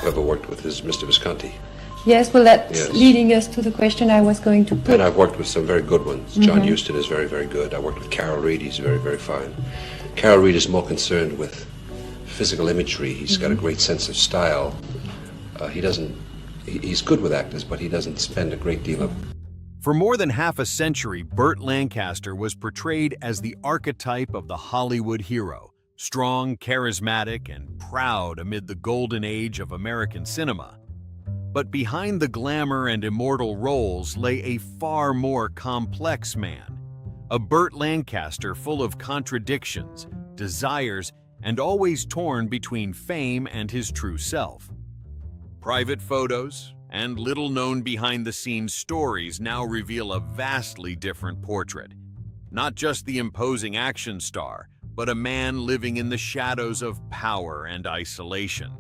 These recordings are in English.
ever worked with is Mr. Visconti. Yes, well, that's Yes. leading us to the question I was going to put. And I've worked with some very good ones. John Huston is very, very good. I worked with Carol Reed. He's very, very fine. Carol Reed is more concerned with physical imagery. He's got a great sense of style. He's good with actors, but he doesn't spend a great deal of... For more than half a century, Burt Lancaster was portrayed as the archetype of the Hollywood hero, strong, charismatic, and proud amid the golden age of American cinema. But behind the glamour and immortal roles lay a far more complex man, a Burt Lancaster full of contradictions, desires, and always torn between fame and his true self. Private photos and little-known behind-the-scenes stories now reveal a vastly different portrait. Not just the imposing action star, but a man living in the shadows of power and isolation.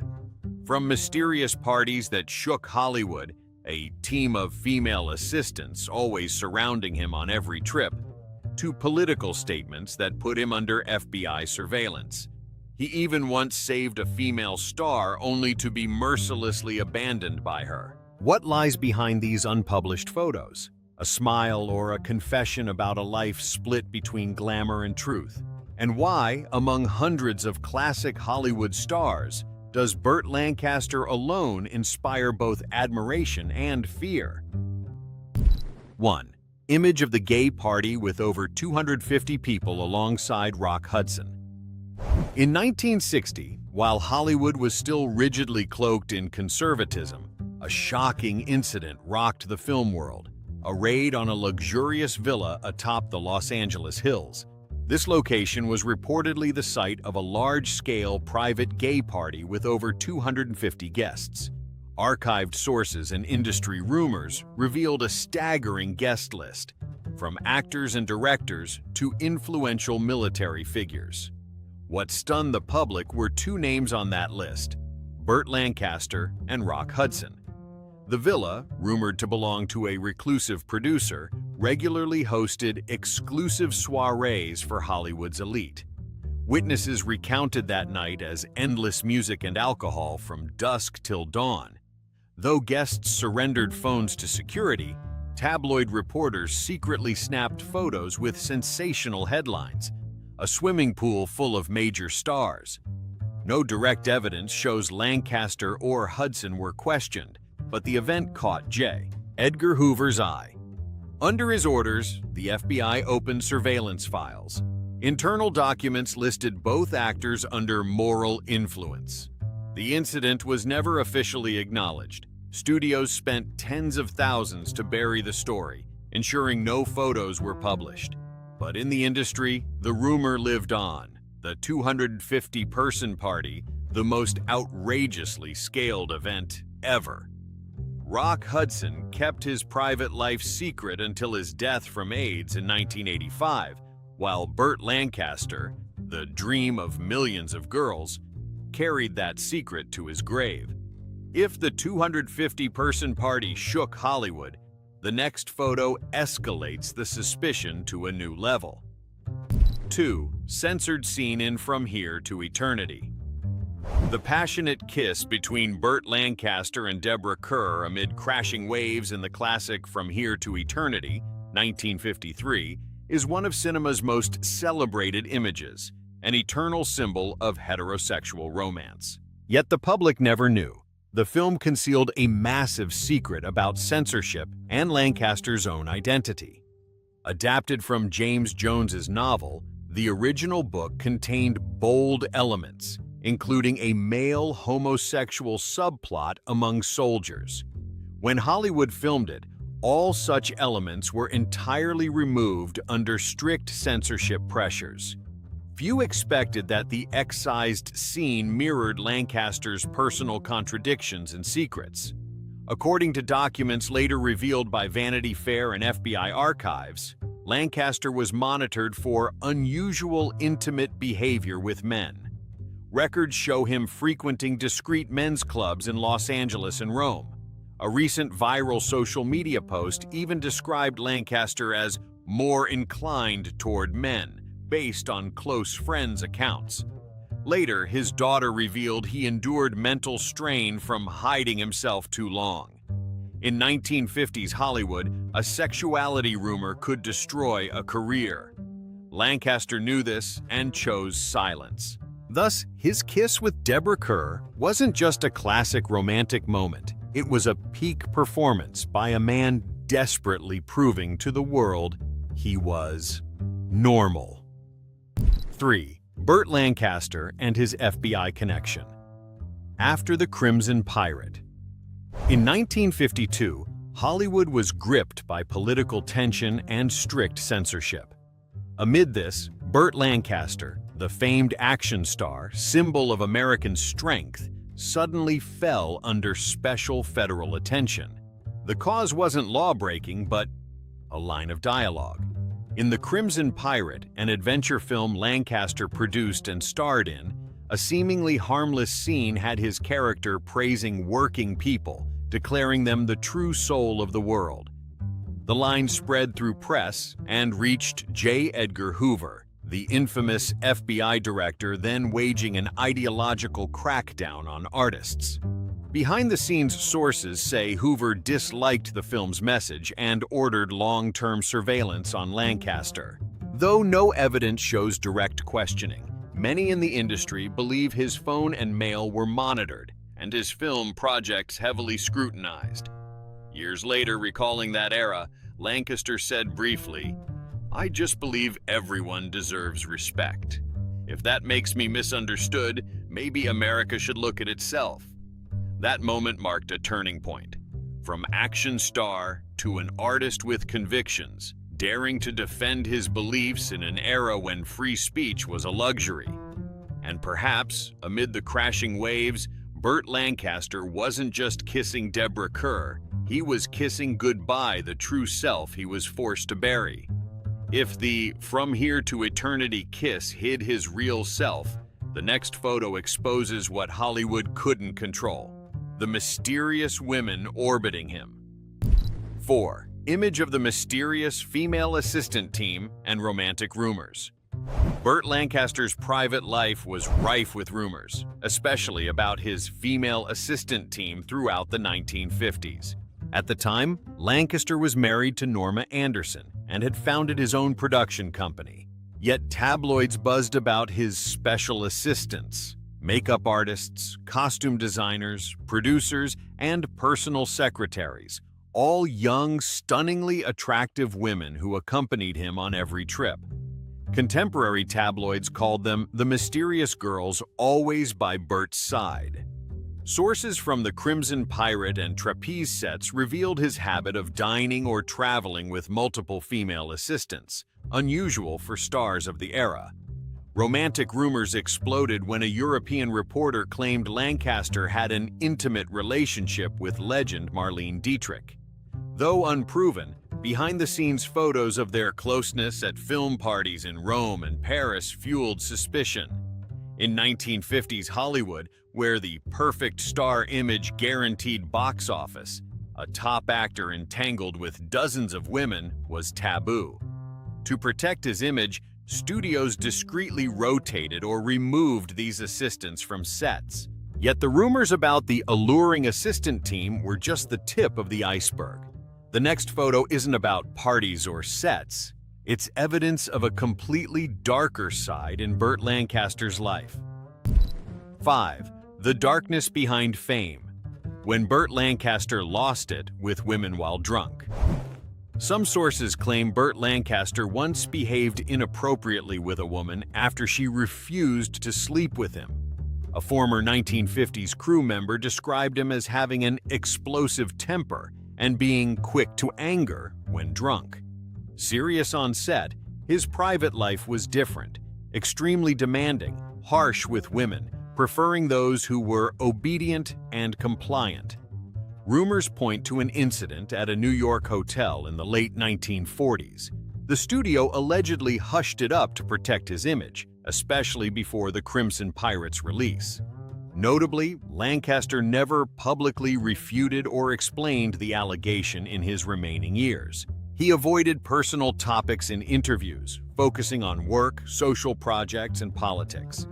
From mysterious parties that shook Hollywood, a team of female assistants always surrounding him on every trip, to political statements that put him under FBI surveillance. He even once saved a female star only to be mercilessly abandoned by her. What lies behind these unpublished photos? A smile or a confession about a life split between glamour and truth? And why, among hundreds of classic Hollywood stars, does Burt Lancaster alone inspire both admiration and fear? 1. Image of the gay party with over 250 people alongside Rock Hudson. In 1960, while Hollywood was still rigidly cloaked in conservatism, a shocking incident rocked the film world, a raid on a luxurious villa atop the Los Angeles hills. This location was reportedly the site of a large-scale private gay party with over 250 guests. Archived sources and industry rumors revealed a staggering guest list, from actors and directors to influential military figures. What stunned the public were two names on that list: Burt Lancaster and Rock Hudson. The villa, rumored to belong to a reclusive producer, regularly hosted exclusive soirees for Hollywood's elite. Witnesses recounted that night as endless music and alcohol from dusk till dawn. Though guests surrendered phones to security, tabloid reporters secretly snapped photos with sensational headlines. A swimming pool full of major stars. No direct evidence shows Lancaster or Hudson were questioned, but the event caught J. Edgar Hoover's eye. Under his orders, the FBI opened surveillance files. Internal documents listed both actors under moral influence. The incident was never officially acknowledged. Studios spent tens of thousands to bury the story, ensuring no photos were published. But in the industry, the rumor lived on. The 250-person party, the most outrageously scaled event ever. Rock Hudson kept his private life secret until his death from AIDS in 1985, while Burt Lancaster, the dream of millions of girls, carried that secret to his grave. If the 250-person party shook Hollywood, the next photo escalates the suspicion to a new level. 2. Censored scene in From Here to Eternity. The passionate kiss between Burt Lancaster and Deborah Kerr amid crashing waves in the classic From Here to Eternity, 1953, is one of cinema's most celebrated images, an eternal symbol of heterosexual romance. Yet the public never knew. The film concealed a massive secret about censorship and Lancaster's own identity. Adapted from James Jones's novel, the original book contained bold elements, including a male homosexual subplot among soldiers. When Hollywood filmed it, all such elements were entirely removed under strict censorship pressures. Few expected that the excised scene mirrored Lancaster's personal contradictions and secrets. According to documents later revealed by Vanity Fair and FBI archives, Lancaster was monitored for unusual intimate behavior with men. Records show him frequenting discreet men's clubs in Los Angeles and Rome. A recent viral social media post even described Lancaster as more inclined toward men, based on close friends' accounts. Later, his daughter revealed he endured mental strain from hiding himself too long. In 1950s Hollywood, a sexuality rumor could destroy a career. Lancaster knew this and chose silence. Thus, his kiss with Deborah Kerr wasn't just a classic romantic moment. It was a peak performance by a man desperately proving to the world he was normal. 3. Burt Lancaster and his FBI connection. After the Crimson Pirate. In 1952, Hollywood was gripped by political tension and strict censorship. Amid this, Burt Lancaster, the famed action star, symbol of American strength, suddenly fell under special federal attention. The cause wasn't law-breaking, but a line of dialogue. In The Crimson Pirate, an adventure film Lancaster produced and starred in, a seemingly harmless scene had his character praising working people, declaring them the true soul of the world. The line spread through press and reached J. Edgar Hoover, the infamous FBI director then waging an ideological crackdown on artists. Behind-the-scenes sources say Hoover disliked the film's message and ordered long-term surveillance on Lancaster. Though no evidence shows direct questioning, many in the industry believe his phone and mail were monitored and his film projects heavily scrutinized. Years later, recalling that era, Lancaster said briefly, "I just believe everyone deserves respect. If that makes me misunderstood, maybe America should look at itself." That moment marked a turning point. From action star to an artist with convictions, daring to defend his beliefs in an era when free speech was a luxury. And perhaps, amid the crashing waves, Burt Lancaster wasn't just kissing Deborah Kerr, he was kissing goodbye the true self he was forced to bury. If the "from here to eternity" kiss hid his real self, the next photo exposes what Hollywood couldn't control: the mysterious women orbiting him. 4. Image of the mysterious female assistant team and romantic rumors. Burt Lancaster's private life was rife with rumors, especially about his female assistant team throughout the 1950s. At the time, Lancaster was married to Norma Anderson and had founded his own production company. Yet tabloids buzzed about his special assistants, makeup artists, costume designers, producers, and personal secretaries, all young, stunningly attractive women who accompanied him on every trip. Contemporary tabloids called them the mysterious girls always by Burt's side. Sources from The Crimson Pirate and Trapeze sets revealed his habit of dining or traveling with multiple female assistants, unusual for stars of the era. Romantic rumors exploded when a European reporter claimed Lancaster had an intimate relationship with legend Marlene Dietrich. Though unproven, behind-the-scenes photos of their closeness at film parties in Rome and Paris fueled suspicion. In 1950s Hollywood, where the perfect star image guaranteed box office, a top actor entangled with dozens of women was taboo. To protect his image, studios discreetly rotated or removed these assistants from sets. Yet the rumors about the alluring assistant team were just the tip of the iceberg. The next photo isn't about parties or sets. It's evidence of a completely darker side in Burt Lancaster's life. 5. The darkness behind fame. When Burt Lancaster lost it with women while drunk. Some sources claim Burt Lancaster once behaved inappropriately with a woman after she refused to sleep with him. A former 1950s crew member described him as having an explosive temper and being quick to anger when drunk. Serious on set, his private life was different, extremely demanding, harsh with women, preferring those who were obedient and compliant. Rumors point to an incident at a New York hotel in the late 1940s. The studio allegedly hushed it up to protect his image, especially before The Crimson Pirate's release. Notably, Lancaster never publicly refuted or explained the allegation in his remaining years. He avoided personal topics in interviews, focusing on work, social projects, and politics.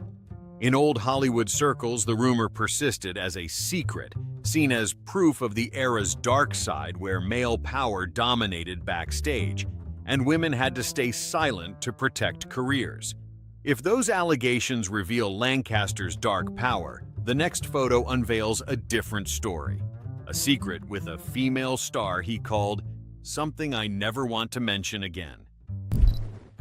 In old Hollywood circles, the rumor persisted as a secret, seen as proof of the era's dark side where male power dominated backstage, and women had to stay silent to protect careers. If those allegations reveal Lancaster's dark power, the next photo unveils a different story. A secret with a female star he called something I never want to mention again.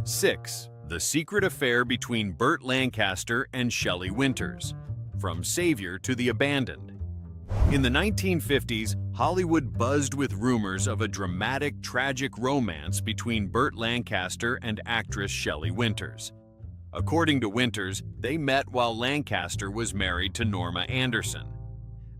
6. The secret affair between Burt Lancaster and Shelley Winters. From savior to the abandoned. In the 1950s, Hollywood buzzed with rumors of a dramatic, tragic romance between Burt Lancaster and actress Shelley Winters. According to Winters, they met while Lancaster was married to Norma Anderson.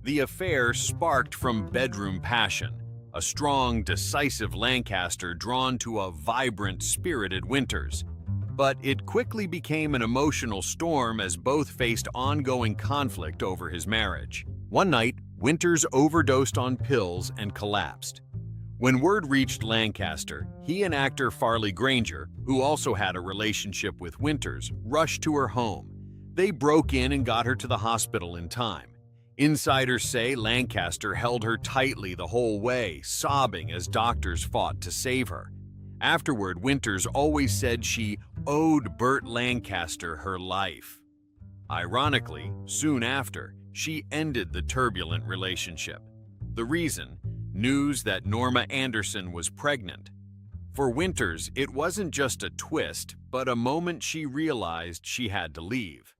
The affair sparked from bedroom passion, a strong, decisive Lancaster drawn to a vibrant, spirited Winters. But it quickly became an emotional storm as both faced ongoing conflict over his marriage. One night, Winters overdosed on pills and collapsed. When word reached Lancaster, he and actor Farley Granger, who also had a relationship with Winters, rushed to her home. They broke in and got her to the hospital in time. Insiders say Lancaster held her tightly the whole way, sobbing as doctors fought to save her. Afterward, Winters always said she owed Burt Lancaster her life. Ironically, soon after, she ended the turbulent relationship. The reason? News that Norma Anderson was pregnant. For Winters, it wasn't just a twist, but a moment she realized she had to leave.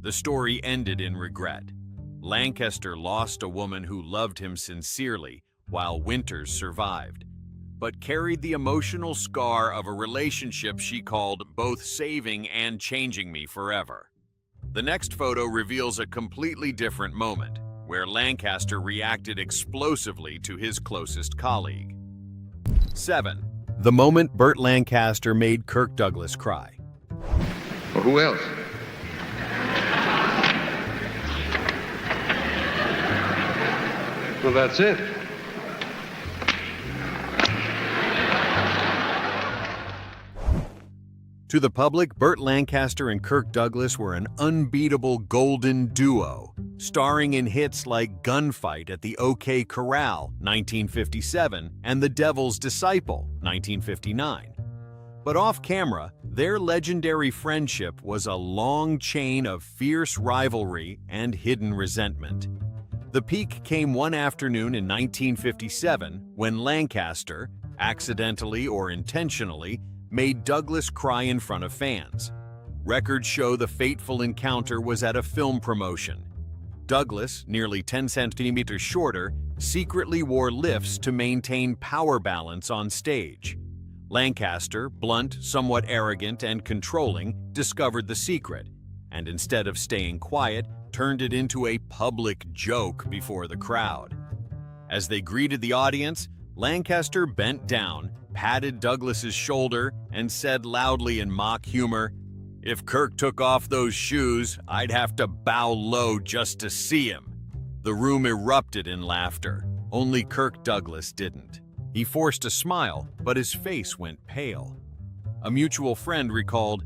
The story ended in regret. Lancaster lost a woman who loved him sincerely, while Winters survived, but carried the emotional scar of a relationship she called both saving and changing me forever. The next photo reveals a completely different moment, where Lancaster reacted explosively to his closest colleague. 7. The moment Burt Lancaster made Kirk Douglas cry. Well, who else? Well, that's it. To the public, Burt Lancaster and Kirk Douglas were an unbeatable golden duo, starring in hits like Gunfight at the OK Corral, 1957, and The Devil's Disciple, 1959. But off-camera, their legendary friendship was a long chain of fierce rivalry and hidden resentment. The peak came one afternoon in 1957 when Lancaster, accidentally or intentionally, made Douglas cry in front of fans. Records show the fateful encounter was at a film promotion. Douglas, nearly 10 centimeters shorter, secretly wore lifts to maintain power balance on stage. Lancaster, blunt, somewhat arrogant, and controlling, discovered the secret, and instead of staying quiet, turned it into a public joke before the crowd. As they greeted the audience, Lancaster bent down, patted Douglas's shoulder, and said loudly in mock humor, "If Kirk took off those shoes, I'd have to bow low just to see him." The room erupted in laughter. Only Kirk Douglas didn't. He forced a smile, but his face went pale. A mutual friend recalled,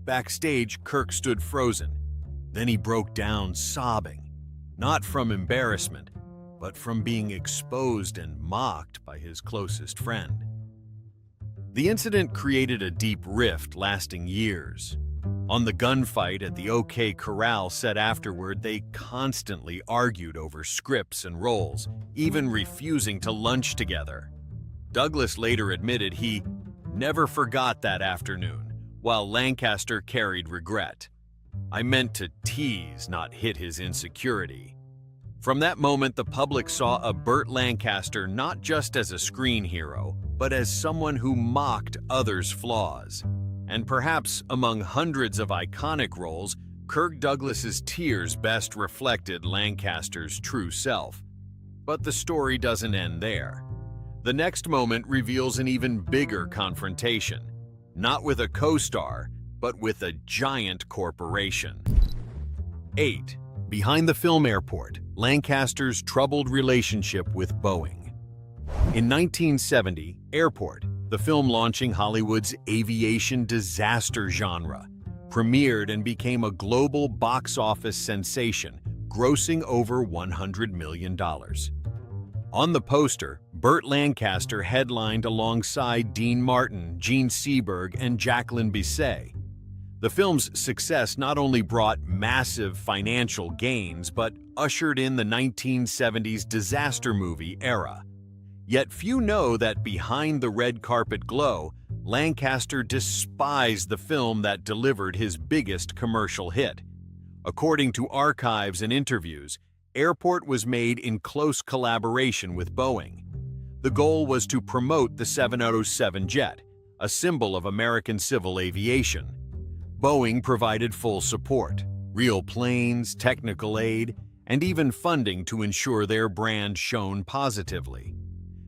"Backstage, Kirk stood frozen. Then he broke down sobbing, not from embarrassment, but from being exposed and mocked by his closest friend." The incident created a deep rift lasting years. On the gunfight at the OK Corral set afterward, they constantly argued over scripts and roles, even refusing to lunch together. Douglas later admitted he never forgot that afternoon, while Lancaster carried regret. "I meant to tease, not hit his insecurity." From that moment, the public saw a Burt Lancaster not just as a screen hero, but as someone who mocked others' flaws. And perhaps among hundreds of iconic roles, Kirk Douglas's tears best reflected Lancaster's true self. But the story doesn't end there. The next moment reveals an even bigger confrontation, not with a co-star, but with a giant corporation. 8. Behind the film airport, Lancaster's troubled relationship with Boeing. In 1970, Airport, the film launching Hollywood's aviation disaster genre, premiered and became a global box office sensation, grossing over $100 million. On the poster, Burt Lancaster headlined alongside Dean Martin, Gene Seberg, and Jacqueline Bisset. The film's success not only brought massive financial gains, but ushered in the 1970s disaster movie era. Yet few know that behind the red carpet glow, Lancaster despised the film that delivered his biggest commercial hit. According to archives and interviews, Airport was made in close collaboration with Boeing. The goal was to promote the 707 jet, a symbol of American civil aviation. Boeing provided full support, real planes, technical aid, and even funding to ensure their brand shone positively.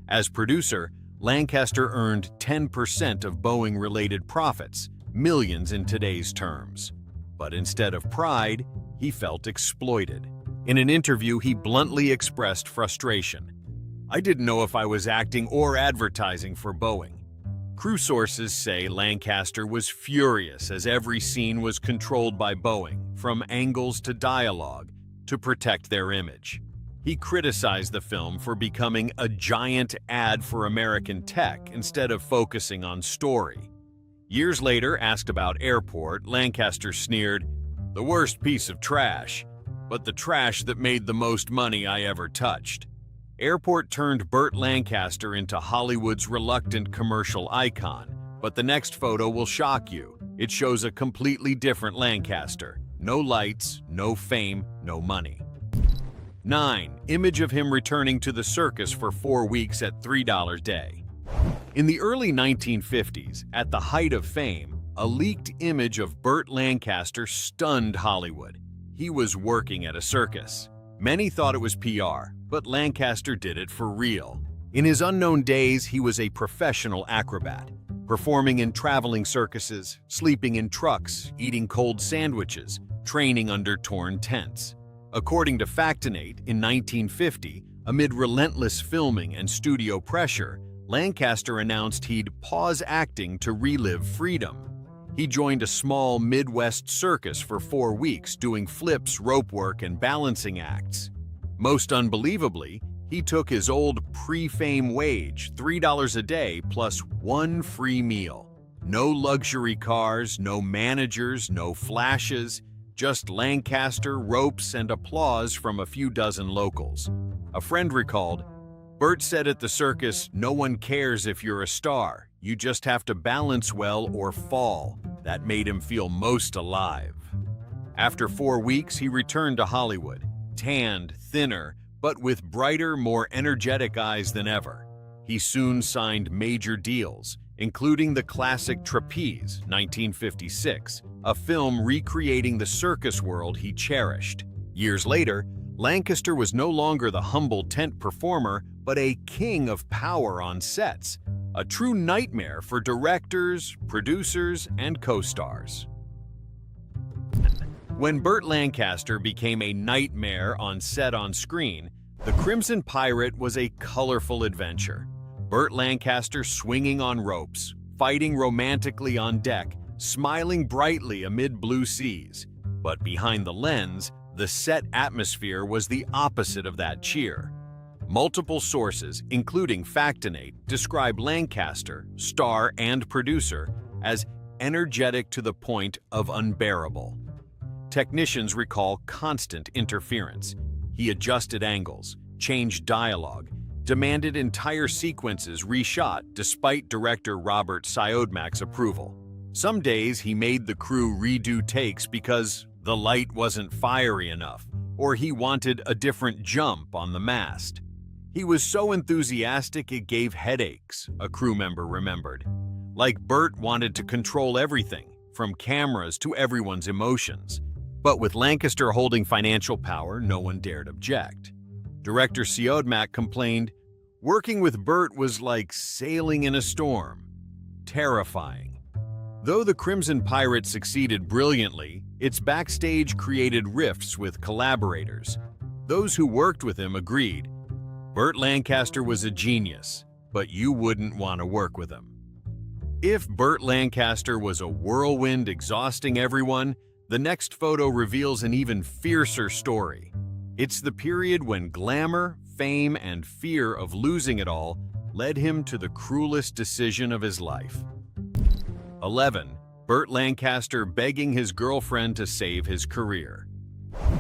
As producer, Lancaster earned 10% of Boeing-related profits, millions in today's terms. But instead of pride, he felt exploited. In an interview, he bluntly expressed frustration. "I didn't know if I was acting or advertising for Boeing." Crew sources say Lancaster was furious as every scene was controlled by Boeing, from angles to dialogue, to protect their image. He criticized the film for becoming a giant ad for American tech instead of focusing on story. Years later, asked about Airport, Lancaster sneered, "The worst piece of trash, but the trash that made the most money I ever touched." Airport turned Burt Lancaster into Hollywood's reluctant commercial icon, but the next photo will shock you. It shows a completely different Lancaster. No lights, no fame, no money. 9. Image of him returning to the circus for 4 weeks at $3 a day. In the early 1950s, at the height of fame, a leaked image of Burt Lancaster stunned Hollywood. He was working at a circus. Many thought it was PR, but Lancaster did it for real. In his unknown days, he was a professional acrobat, performing in traveling circuses, sleeping in trucks, eating cold sandwiches, training under torn tents. According to Factinate, in 1950, amid relentless filming and studio pressure, Lancaster announced he'd pause acting to relive freedom. He joined a small Midwest circus for 4 weeks, doing flips, rope work, and balancing acts. Most unbelievably, he took his old pre-fame wage, $3 a day, plus 1 free meal. No luxury cars, no managers, no flashes, just Lancaster, ropes, and applause from a few dozen locals. A friend recalled, "Burt said at the circus, 'No one cares if you're a star. You just have to balance well or fall.' That made him feel most alive." After 4 weeks, he returned to Hollywood, tanned, thinner, but with brighter, more energetic eyes than ever. He soon signed major deals, including the classic Trapeze, 1956, a film recreating the circus world he cherished. Years later, Lancaster was no longer the humble tent performer, but a king of power on sets, a true nightmare for directors, producers, and co-stars. When Burt Lancaster became a nightmare on set on screen, The Crimson Pirate was a colorful adventure. Burt Lancaster swinging on ropes, fighting romantically on deck, smiling brightly amid blue seas. But behind the lens, the set atmosphere was the opposite of that cheer. Multiple sources, including Factinate, describe Lancaster, star and producer, as energetic to the point of unbearable. Technicians recall constant interference. He adjusted angles, changed dialogue, demanded entire sequences reshot despite director Robert Siodmak's approval. Some days he made the crew redo takes because the light wasn't fiery enough, or he wanted a different jump on the mast. He was so enthusiastic it gave headaches, a crew member remembered. Like Burt wanted to control everything, from cameras to everyone's emotions. But with Lancaster holding financial power, no one dared object. Director Siodmak complained, "Working with Burt was like sailing in a storm. Terrifying." Though The Crimson Pirate succeeded brilliantly, its backstage created rifts with collaborators. Those who worked with him agreed, Burt Lancaster was a genius, but you wouldn't want to work with him. If Burt Lancaster was a whirlwind exhausting everyone, the next photo reveals an even fiercer story. It's the period when glamour, fame, and fear of losing it all led him to the cruelest decision of his life. 11. Burt Lancaster begging his girlfriend to save his career.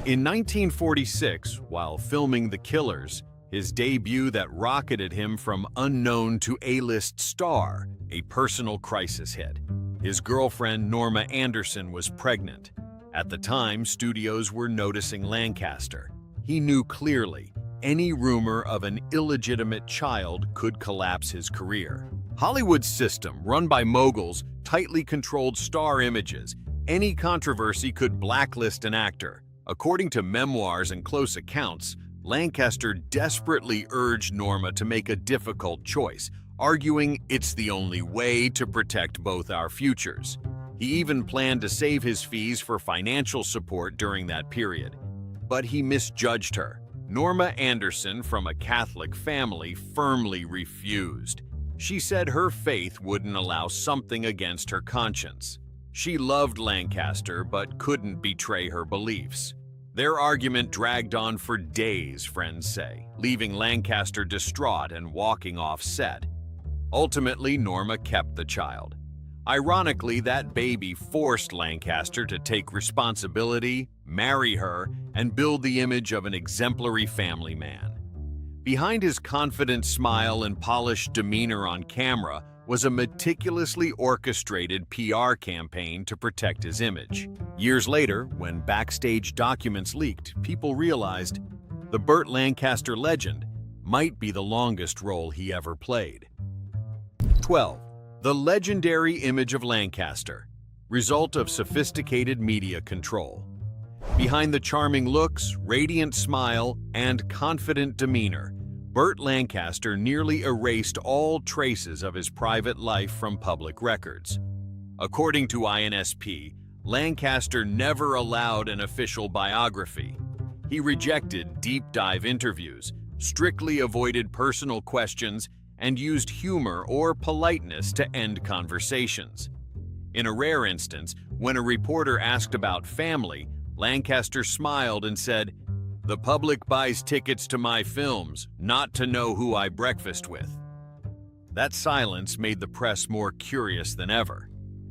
In 1946, while filming The Killers, his debut that rocketed him from unknown to A-list star, a personal crisis hit. His girlfriend, Norma Anderson, was pregnant. At the time, studios were noticing Lancaster. He knew clearly any rumor of an illegitimate child could collapse his career. Hollywood's system, run by moguls, tightly controlled star images. Any controversy could blacklist an actor. According to memoirs and close accounts, Lancaster desperately urged Norma to make a difficult choice, arguing it's the only way to protect both our futures. He even planned to save his fees for financial support during that period. But he misjudged her. Norma Anderson, from a Catholic family, firmly refused. She said her faith wouldn't allow something against her conscience. She loved Lancaster but couldn't betray her beliefs. Their argument dragged on for days, friends say, leaving Lancaster distraught and walking off set. Ultimately, Norma kept the child. Ironically, that baby forced Lancaster to take responsibility, marry her, and build the image of an exemplary family man. Behind his confident smile and polished demeanor on camera was a meticulously orchestrated PR campaign to protect his image. Years later, when backstage documents leaked, people realized the Burt Lancaster legend might be the longest role he ever played. 12. The legendary image of Lancaster, result of sophisticated media control. Behind the charming looks, radiant smile, and confident demeanor, Burt Lancaster nearly erased all traces of his private life from public records. According to INSP, Lancaster never allowed an official biography. He rejected deep-dive interviews, strictly avoided personal questions, and used humor or politeness to end conversations. In a rare instance, when a reporter asked about family, Lancaster smiled and said, "The public buys tickets to my films, not to know who I breakfast with." That silence made the press more curious than ever.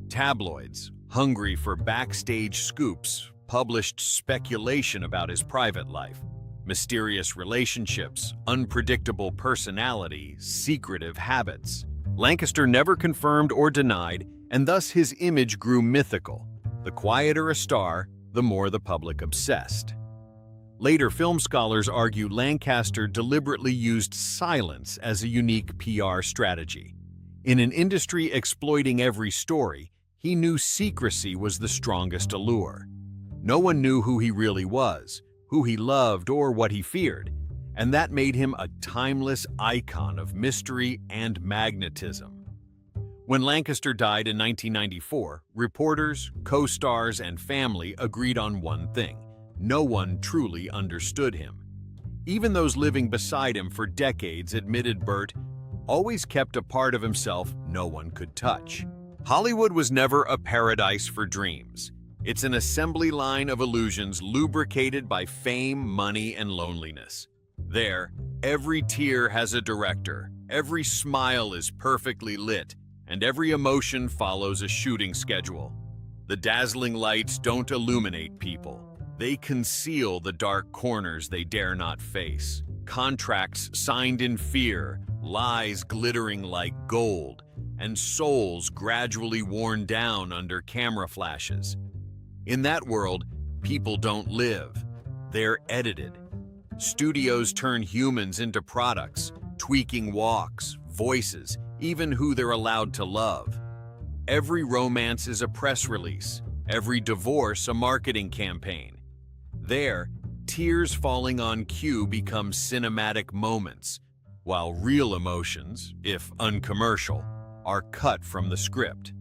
Tabloids, hungry for backstage scoops, published speculation about his private life. Mysterious relationships, unpredictable personality, secretive habits. Lancaster never confirmed or denied, and thus his image grew mythical. The quieter a star, the more the public obsessed. Later, film scholars argue Lancaster deliberately used silence as a unique PR strategy. In an industry exploiting every story, he knew secrecy was the strongest allure. No one knew who he really was, who he loved, or what he feared, and that made him a timeless icon of mystery and magnetism. When Lancaster died in 1994, reporters, co-stars, and family agreed on one thing: no one truly understood him. Even those living beside him for decades admitted Burt always kept a part of himself no one could touch. Hollywood was never a paradise for dreams. It's an assembly line of illusions lubricated by fame, money, and loneliness. There, every tear has a director, every smile is perfectly lit, and every emotion follows a shooting schedule. The dazzling lights don't illuminate people. They conceal the dark corners they dare not face. Contracts signed in fear, lies glittering like gold, and souls gradually worn down under camera flashes. In that world, people don't live. They're edited. Studios turn humans into products, tweaking walks, voices, even who they're allowed to love. Every romance is a press release, every divorce a marketing campaign. There, tears falling on cue become cinematic moments, while real emotions, if uncommercial, are cut from the script.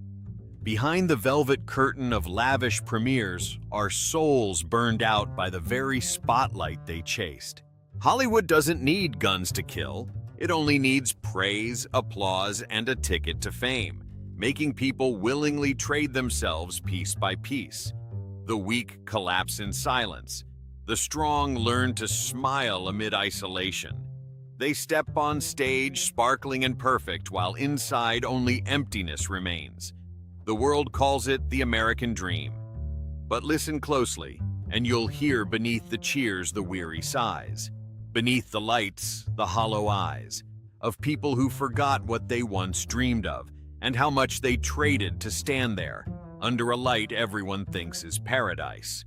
Behind the velvet curtain of lavish premieres are souls burned out by the very spotlight they chased. Hollywood doesn't need guns to kill. It only needs praise, applause, and a ticket to fame. making people willingly trade themselves piece by piece. The weak collapse in silence. The strong learn to smile amid isolation. They step on stage sparkling and perfect, while inside only emptiness remains. The world calls it the American dream. But listen closely, and you'll hear beneath the cheers the weary sighs. Beneath the lights, the hollow eyes of people who forgot what they once dreamed of and how much they traded to stand there under a light everyone thinks is paradise.